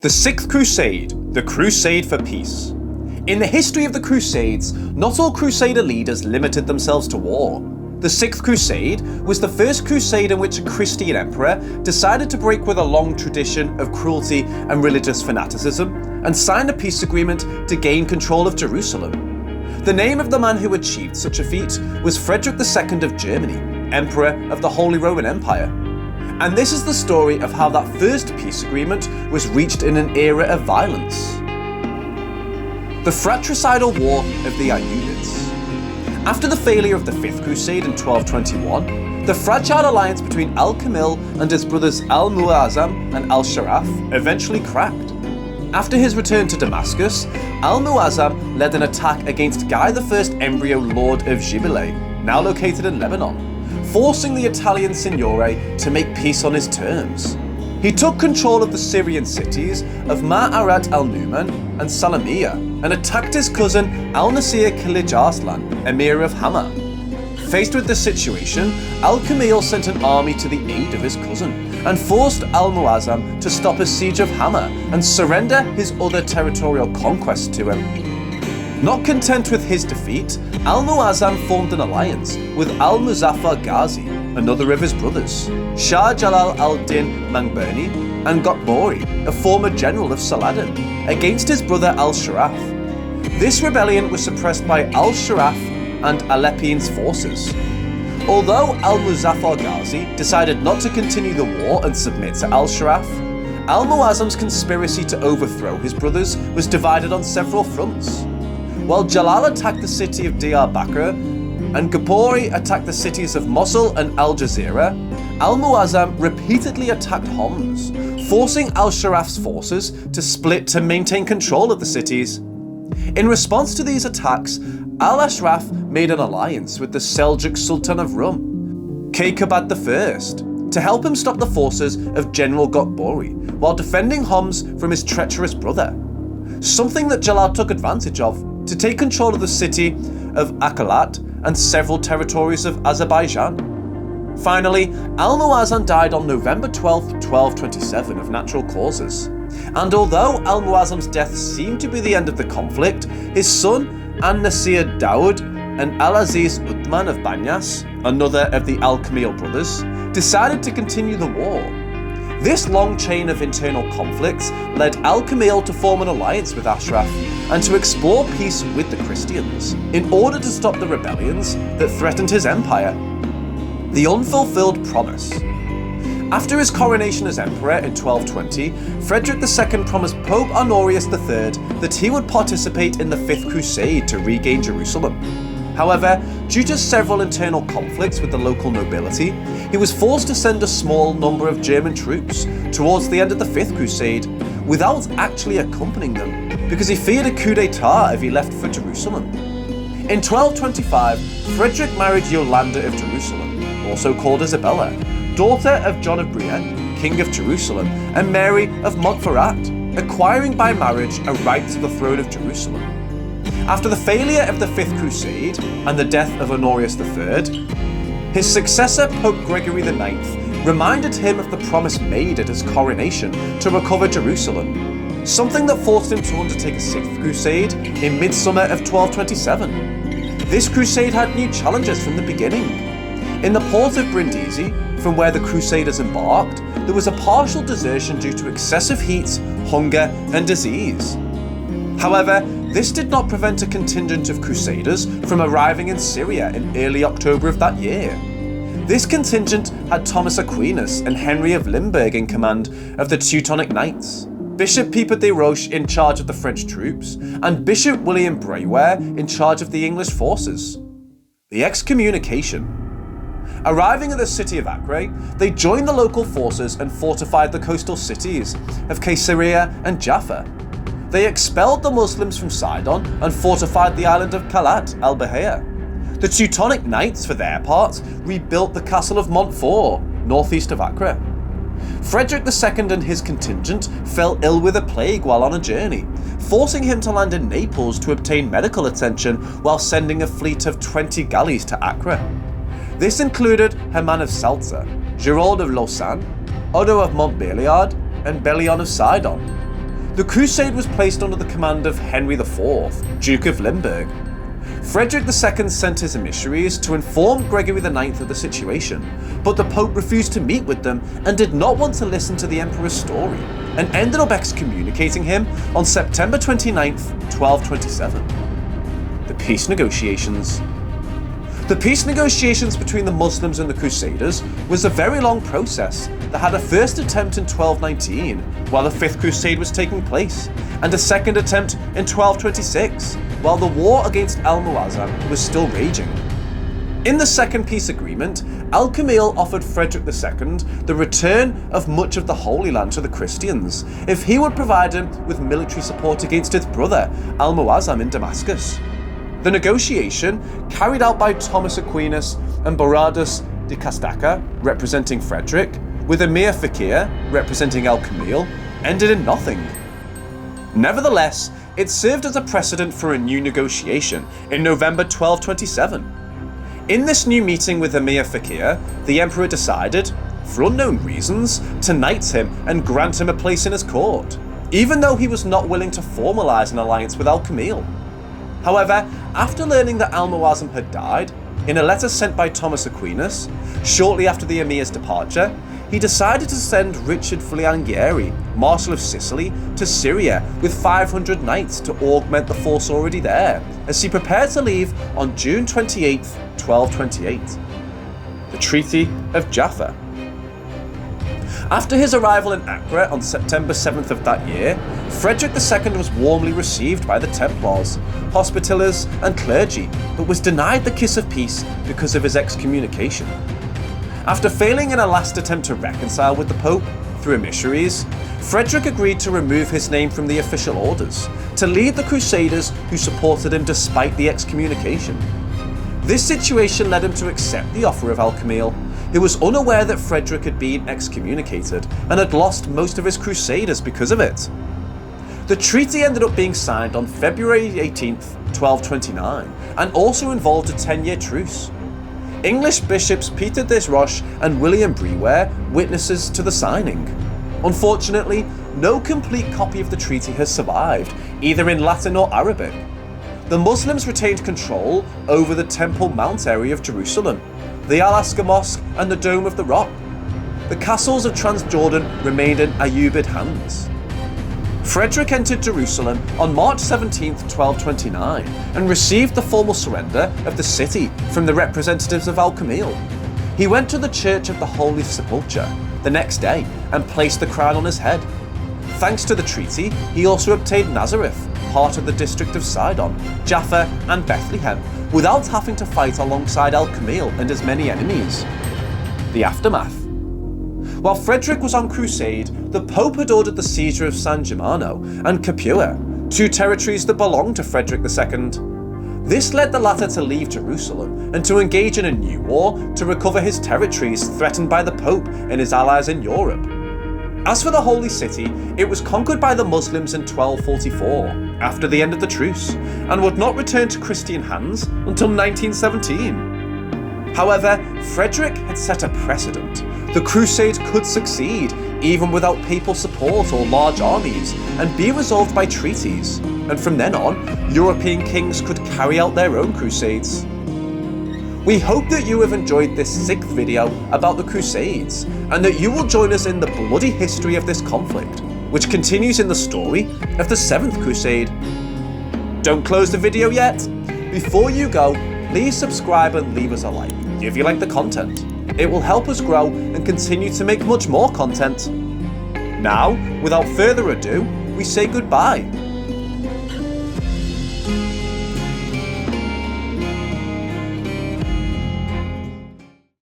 The Sixth Crusade, the Crusade for Peace. In the history of the Crusades, not all Crusader leaders limited themselves to war. The Sixth Crusade was the first crusade in which a Christian emperor decided to break with a long tradition of cruelty and religious fanaticism and signed a peace agreement to gain control of Jerusalem. The name of the man who achieved such a feat was Frederick II of Germany, Emperor of the Holy Roman Empire. And this is the story of how that first peace agreement was reached in an era of violence. The fratricidal war of the Ayyubids. After the failure of the Fifth Crusade in 1221, the fragile alliance between Al-Kamil and his brothers Al-Muazzam and Al-Sharaf eventually cracked. After his return to Damascus, Al-Muazzam led an attack against Guy I, embryo Lord of Gibelet, now located in Lebanon, forcing the Italian Signore to make peace on his terms. He took control of the Syrian cities of Ma'arat al-Numan and Salamiya and attacked his cousin Al-Nasir Khalij Arslan, Emir of Hama. Faced with this situation, Al-Kamil sent an army to the aid of his cousin and forced Al-Muazzam to stop his siege of Hama and surrender his other territorial conquests to him. Not content with his defeat, Al-Muazzam formed an alliance with Al-Muzaffar Ghazi, another of his brothers, Shah Jalal al-Din Mangberni, and Godfrey, a former general of Saladin, against his brother Al-Sharaf. This rebellion was suppressed by Al-Sharaf and Aleppi's forces. Although Al-Muzaffar Ghazi decided not to continue the war and submit to Al-Sharaf, Al-Muazzam's conspiracy to overthrow his brothers was divided on several fronts. While Jalal attacked the city of Diyarbakir and Godfrey attacked the cities of Mosul and Al Jazeera, Al-Muazzam repeatedly attacked Homs, forcing Al-Sharaf's forces to split to maintain control of the cities. In response to these attacks, Al-Ashraf made an alliance with the Seljuk Sultan of Rum, Kaikubad I, to help him stop the forces of General Godfrey while defending Homs from his treacherous brother, something that Jalal took advantage of to take control of the city of Akalat and several territories of Azerbaijan. Finally, Al-Muazzam died on November 12, 1227 of natural causes. And although Al-Muazzam's death seemed to be the end of the conflict, his son An-Nasir Daud and Al-Aziz Uthman of Banyas, another of the Al-Kamil brothers, decided to continue the war. This long chain of internal conflicts led Al-Kamil to form an alliance with Ashraf and to explore peace with the Christians in order to stop the rebellions that threatened his empire. The Unfulfilled Promise. After his coronation as emperor in 1220, Frederick II promised Pope Honorius III that he would participate in the Fifth Crusade to regain Jerusalem. However, due to several internal conflicts with the local nobility, he was forced to send a small number of German troops towards the end of the Fifth Crusade without actually accompanying them, because he feared a coup d'etat if he left for Jerusalem. In 1225, Frederick married Yolanda of Jerusalem, also called Isabella, daughter of John of Brienne, King of Jerusalem, and Mary of Montferrat, acquiring by marriage a right to the throne of Jerusalem. After the failure of the Fifth Crusade and the death of Honorius III, his successor Pope Gregory IX reminded him of the promise made at his coronation to recover Jerusalem, something that forced him to undertake a Sixth Crusade in midsummer of 1227. This crusade had new challenges from the beginning. In the port of Brindisi, from where the Crusaders embarked, there was a partial desertion due to excessive heat, hunger, and disease. However, this did not prevent a contingent of Crusaders from arriving in Syria in early October of that year. This contingent had Thomas Aquinas and Henry of Limburg in command of the Teutonic Knights, Bishop Pieper de Roche in charge of the French troops, and Bishop William Brewer in charge of the English forces. The excommunication. Arriving at the city of Acre, they joined the local forces and fortified the coastal cities of Caesarea and Jaffa. They expelled the Muslims from Sidon and fortified the island of Kalat al-Bahia. The Teutonic Knights, for their part, rebuilt the castle of Montfort, northeast of Acre. Frederick II and his contingent fell ill with a plague while on a journey, forcing him to land in Naples to obtain medical attention while sending a fleet of 20 galleys to Acre. This included Herman of Salza, Giraud of Lausanne, Odo of Montbéliard, and Bellion of Sidon. The crusade was placed under the command of Henry IV, Duke of Limburg. Frederick II sent his emissaries to inform Gregory IX of the situation, but the Pope refused to meet with them and did not want to listen to the Emperor's story, and ended up excommunicating him on September 29, 1227. The peace negotiations. The peace negotiations between the Muslims and the Crusaders was a very long process that had a first attempt in 1219, while the Fifth Crusade was taking place, and a second attempt in 1226, while the war against Al-Muazzam was still raging. In the second peace agreement, Al-Kamil offered Frederick II the return of much of the Holy Land to the Christians if he would provide him with military support against his brother Al-Muazzam in Damascus. The negotiation, carried out by Thomas Aquinas and Baradas de Castaca, representing Frederick, with Emir Fakir, representing Al-Kamil, ended in nothing. Nevertheless, it served as a precedent for a new negotiation in November 1227. In this new meeting with Emir Fakir, the Emperor decided, for unknown reasons, to knight him and grant him a place in his court, even though he was not willing to formalise an alliance with Al-Kamil. However, after learning that Al-Muazzam had died, in a letter sent by Thomas Aquinas, shortly after the Emir's departure, he decided to send Richard Filangieri, Marshal of Sicily, to Syria with 500 knights to augment the force already there, as he prepared to leave on June 28, 1228. The Treaty of Jaffa. After his arrival in Acre on September 7th of that year, Frederick II was warmly received by the Templars, Hospitallers and clergy, but was denied the kiss of peace because of his excommunication. After failing in a last attempt to reconcile with the Pope through emissaries, Frederick agreed to remove his name from the official orders, to lead the Crusaders who supported him despite the excommunication. This situation led him to accept the offer of Al-Kamil, who was unaware that Frederick had been excommunicated and had lost most of his Crusaders because of it. The treaty ended up being signed on February 18, 1229, and also involved a 10-year truce. English bishops Peter the Hermit and William Brewer witnesses to the signing. Unfortunately, no complete copy of the treaty has survived, either in Latin or Arabic. The Muslims retained control over the Temple Mount area of Jerusalem, the Al-Aqsa Mosque and the Dome of the Rock. The castles of Transjordan remained in Ayyubid hands. Frederick entered Jerusalem on March 17, 1229, and received the formal surrender of the city from the representatives of Al-Kamil. He went to the Church of the Holy Sepulchre the next day and placed the crown on his head. Thanks to the treaty, he also obtained Nazareth, part of the district of Sidon, Jaffa and Bethlehem, without having to fight alongside Al-Kamil and his many enemies. The aftermath. While Frederick was on crusade, the Pope had ordered the seizure of San Germano and Capua, two territories that belonged to Frederick II. This led the latter to leave Jerusalem and to engage in a new war to recover his territories threatened by the Pope and his allies in Europe. As for the Holy City, it was conquered by the Muslims in 1244, after the end of the truce, and would not return to Christian hands until 1917. However, Frederick had set a precedent. The Crusades could succeed, even without papal support or large armies, and be resolved by treaties, and from then on, European kings could carry out their own crusades. We hope that you have enjoyed this 6th video about the Crusades, and that you will join us in the bloody history of this conflict, which continues in the story of the 7th Crusade. Don't close the video yet. Before you go, please subscribe and leave us a like if you like the content. It will help us grow and continue to make much more content. Now, without further ado, we say goodbye.